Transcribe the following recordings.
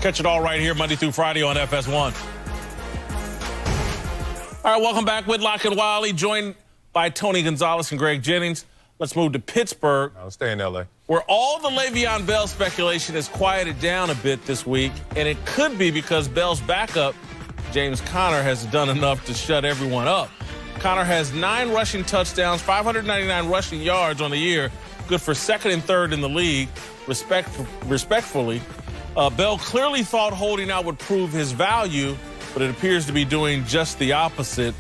Catch it all right here Monday through Friday on FS1. All right, welcome back. Whitlock and Wiley, joined by Tony Gonzalez and Greg Jennings. Let's move to Pittsburgh. I'll stay in L.A. Where all the Le'Veon Bell speculation has quieted down a bit this week, and it could be because Bell's backup, James Conner, has done enough to shut everyone up. Conner has 9 rushing touchdowns, 599 rushing yards on the year, good for second and third in the league, respectfully. Bell clearly thought holding out would prove his value, but it appears to be doing just the opposite.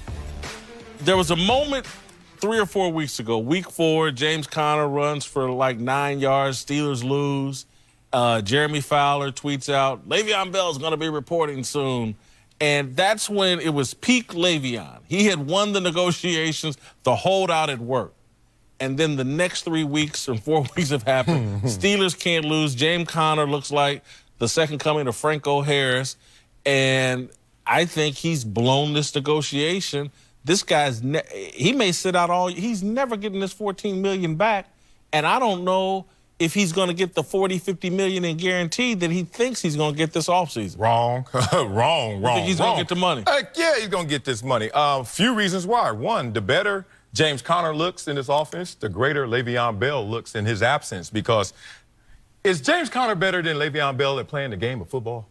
There was a moment 3 or 4 weeks ago, week 4, James Conner runs for like 9 yards, Steelers lose. Jeremy Fowler tweets out, Le'Veon Bell's going to be reporting soon. And that's when it was peak Le'Veon. He had won the negotiations, the holdout had worked. And then the next 3 weeks and 4 weeks have happened. Steelers can't lose. James Conner looks like the second coming of Franco Harris. And I think he's blown this negotiation. This guy's, he may sit out all, he's never getting this $14 million back. And I don't know if he's going to get the $40-50 million in guarantee that he thinks he's going to get this offseason. Wrong. wrong. You think he's going to get the money? Yeah, he's going to get this money. Few reasons why. One, the better James Conner looks in this offense, the greater Le'Veon Bell looks in his absence. Because is James Conner better than Le'Veon Bell at playing the game of football?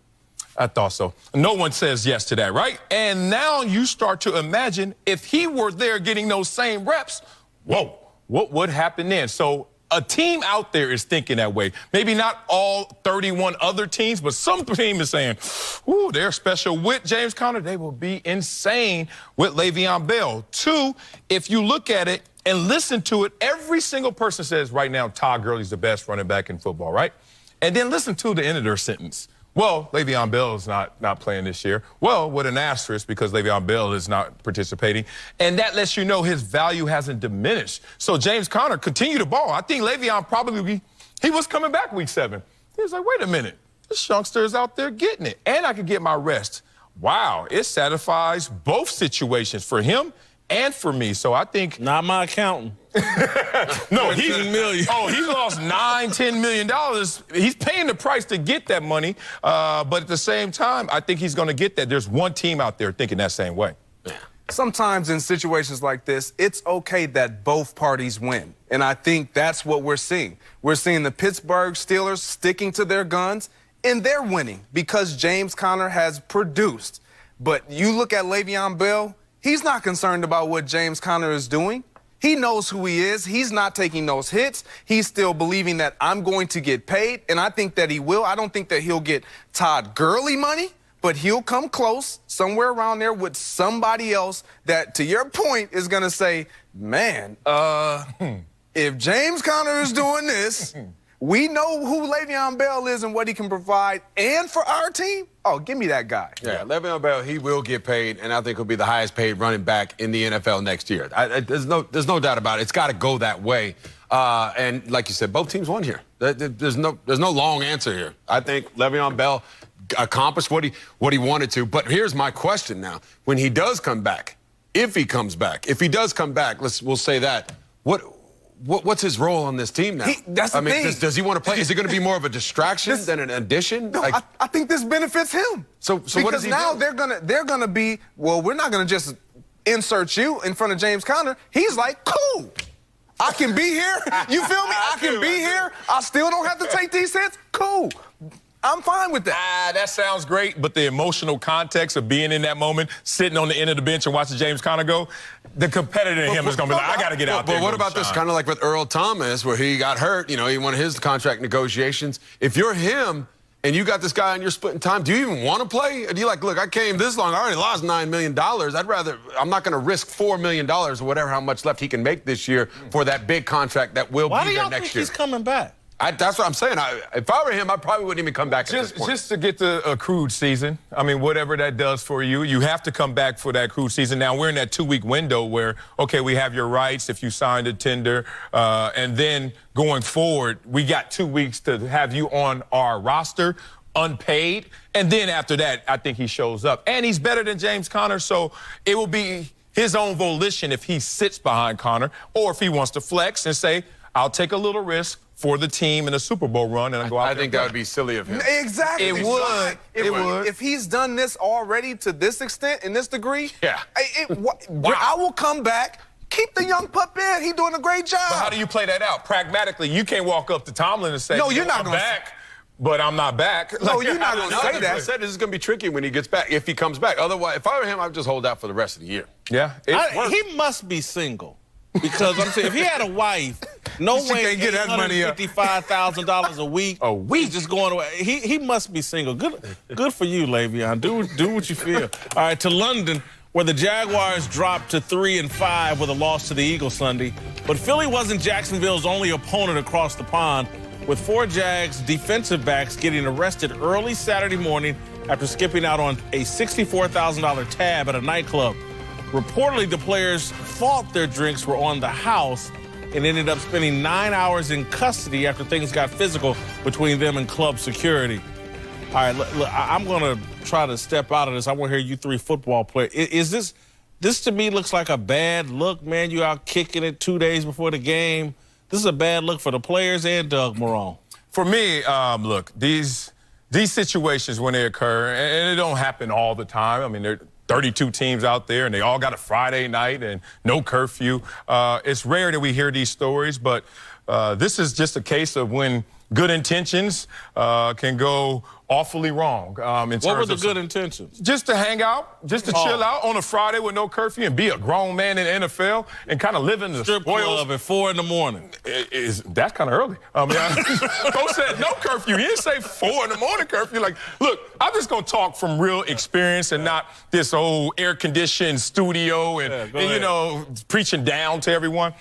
I thought so. No one says yes to that, right? And now you start to imagine if he were there getting those same reps, whoa, what would happen then? So a team out there is thinking that way. Maybe not all 31 other teams, but some team is saying, ooh, they're special with James Conner. They will be insane with Le'Veon Bell. 2, if you look at it and listen to it, every single person says right now Todd Gurley's the best running back in football, right? And then listen to the end of their sentence. Well, Le'Veon Bell is not playing this year. Well, with an asterisk because Le'Veon Bell is not participating. And that lets you know his value hasn't diminished. So James Conner continued to ball. I think Le'Veon probably, he was coming back week 7. He was like, wait a minute, this youngster is out there getting it. And I can get my rest. Wow, it satisfies both situations for him and for me. So I think... Not my accountant. No, he's million. Oh, he lost $9-10 million. He's paying the price to get that money, but at the same time, I think he's going to get that. There's one team out there thinking that same way. Sometimes in situations like this, it's okay that both parties win, and I think that's what we're seeing. We're seeing the Pittsburgh Steelers sticking to their guns, and they're winning because James Conner has produced. But you look at Le'Veon Bell, he's not concerned about what James Conner is doing. He knows who he is. He's not taking those hits. He's still believing that I'm going to get paid, and I think that he will. I don't think that he'll get Todd Gurley money, but he'll come close somewhere around there with somebody else that, to your point, is going to say, man, if James Conner is doing this, we know who Le'Veon Bell is and what he can provide, and for our team, oh, give me that guy. Yeah, Le'Veon Bell, he will get paid, and I think he'll be the highest paid running back in the NFL next year. There's no doubt about it. It's got to go that way. And like you said, both teams won here. There's no long answer here. I think Le'Veon Bell accomplished what he wanted to. But here's my question now: when he does come back, if he comes back, if he does come back, we'll say that. What's his role on this team now? That's the thing. Does he want to play? Is it going to be more of a distraction than an addition? No, I think this benefits him. So because what does he now do? they're gonna be, well, we're not gonna just insert you in front of James Conner. He's like, cool, I can be here. You feel me? I can be here. I still don't have to take these hits. Cool. I'm fine with that. That sounds great, but the emotional context of being in that moment, sitting on the end of the bench and watching James Conner go, the competitor in him is going to be like, I got to get out there. But what about this? Kind of like with Earl Thomas, where he got hurt, you know, he won his contract negotiations. If you're him and you got this guy and you're splitting time, do you even want to play? Or do you like, look, I came this long, I already lost $9 million. I'm not going to risk $4 million or whatever, how much left he can make this year for that big contract that will be there next year. Why do y'all think he's coming back? That's what I'm saying. If I were him, I probably wouldn't even come back at this point. Just to get the accrued season. I mean, whatever that does for you, you have to come back for that accrued season. Now, we're in that 2-week window where, okay, we have your rights if you signed a tender, and then going forward, we got 2 weeks to have you on our roster, unpaid, and then after that, I think he shows up. And he's better than James Conner, so it will be his own volition if he sits behind Conner, or if he wants to flex and say, I'll take a little risk, for the team in a Super Bowl run and go out I there think and that play. would be silly of him. Exactly. It would. It would. If he's done this already to this extent, in this degree, Yeah. I will come back. Keep the young pup in. He's doing a great job. But how do you play that out? Pragmatically, you can't walk up to Tomlin and say, No, you're not I'm gonna back, but I'm not back. No, you're not going to say I that. said this is going to be tricky when he gets back, if he comes back. Otherwise, if I were him, I'd just hold out for the rest of the year. Yeah, it works. He must be single. Because I'm saying, if he had a wife, no She way can't get that money up. $55,000 a week. A week? He's just going away. He must be single. Good for you, Le'Veon. Do what you feel. All right, to London, where the Jaguars dropped to 3-5 with a loss to the Eagles Sunday. But Philly wasn't Jacksonville's only opponent across the pond, with 4 Jags defensive backs getting arrested early Saturday morning after skipping out on a $64,000 tab at a nightclub. Reportedly, the players thought their drinks were on the house and ended up spending 9 hours in custody after things got physical between them and club security. All right, look, I'm going to try to step out of this. I want to hear you 3 football players. Is this to me looks like a bad look, man? You out kicking it 2 days before the game. This is a bad look for the players and Doug Marrone. For me, look, these situations when they occur, and it don't happen all the time. I mean, there are 32 teams out there, and they all got a Friday night and no curfew. It's rare that we hear these stories, but this is just a case of when good intentions can go awfully wrong. What were the good intentions? Just to hang out, just to chill out on a Friday with no curfew and be a grown man in the NFL and kind of live in the Strip spoils. club at 4 in the morning. That's kind of early. I mean, Coach said no curfew. He didn't say 4 in the morning curfew. Like, look, I'm just going to talk from real experience and not this old air-conditioned studio and you know, preaching down to everyone.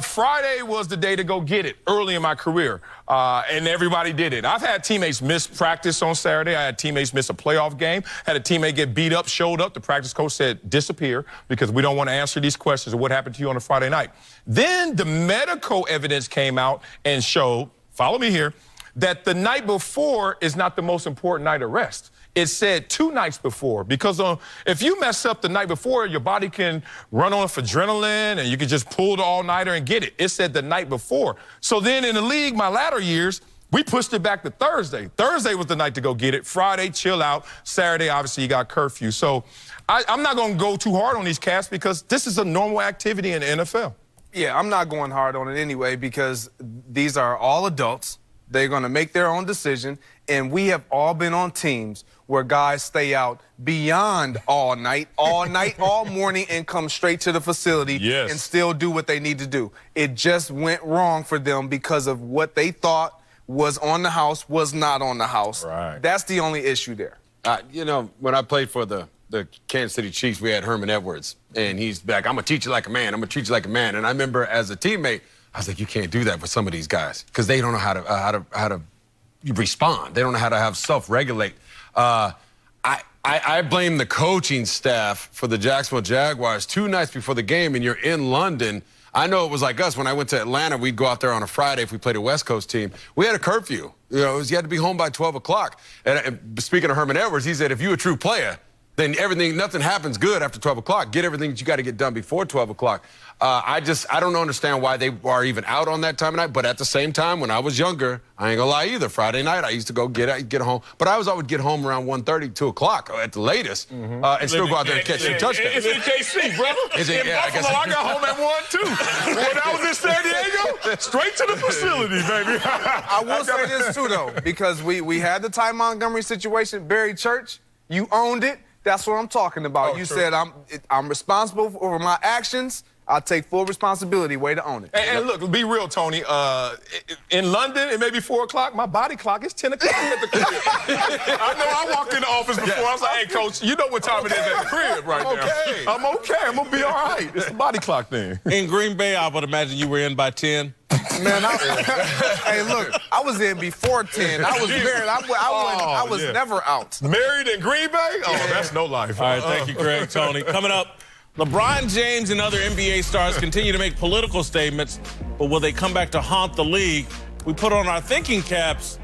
Friday was the day to go get it early in my career, and everybody did it. I've had teammates miss practice on Saturday. I had teammates miss a playoff game. Had a teammate get beat up, showed up. The practice coach said, disappear, because we don't want to answer these questions of what happened to you on a Friday night. Then the medical evidence came out and showed, follow me here, that the night before is not the most important night of rest. It said 2 nights before, because if you mess up the night before, your body can run off adrenaline and you can just pull the all-nighter and get it. It said the night before. So then in the league, my latter years, we pushed it back to Thursday. Thursday was the night to go get it. Friday, chill out. Saturday, obviously, you got curfew. So I'm not going to go too hard on these cats because this is a normal activity in the NFL. Yeah, I'm not going hard on it anyway because these are all adults. They're going to make their own decision, and we have all been on teams where guys stay out beyond all night, all morning, and come straight to the facility and still do what they need to do. It just went wrong for them because of what they thought was on the house was not on the house. Right. That's the only issue there. You know, when I played for the Kansas City Chiefs, we had Herman Edwards, and he's back. I'm going to teach you like a man. I'm going to treat you like a man. And I remember as a teammate, I was like, you can't do that with some of these guys because they don't know how to respond. They don't know how to have self-regulate. I blame the coaching staff for the Jacksonville Jaguars 2 nights before the game, and you're in London. I know it was like us. When I went to Atlanta, we'd go out there on a Friday if we played a West Coast team. We had a curfew. You know, you had to be home by 12 o'clock. And speaking of Herman Edwards, he said, if you're a true player, then nothing happens good after 12 o'clock. Get everything that you got to get done before 12 o'clock. I don't understand why they are even out on that time of night. But at the same time, when I was younger, I ain't gonna lie either. Friday night, I used to go get home. But I would get home around 1:30, 2 o'clock at the latest, and still go out there and catch some touchdowns. It's in KC, brother. In Buffalo, I got home at 1, too. When I was in San Diego, straight to the facility, baby. I will say this, too, though, because we had the Ty Montgomery situation. Barry Church, you owned it. That's what I'm talking about. You said I'm responsible for my actions. I'll take full responsibility. Way to own it. And look, be real, Tony. In London, it may be 4 o'clock. My body clock is 10 o'clock at the crib. I know I walked in the office before. I was like, hey, Coach, you know what time it is at the crib right now. I'm okay. I'm going to be all right. It's the body clock thing. In Green Bay, I would imagine you were in by 10. Man, hey, look, I was in before 10. I was married. I was never out. Married in Green Bay? Oh, that's no life. All right, thank you, Greg. Tony. Coming up, LeBron James and other NBA stars continue to make political statements, but will they come back to haunt the league? We put on our thinking caps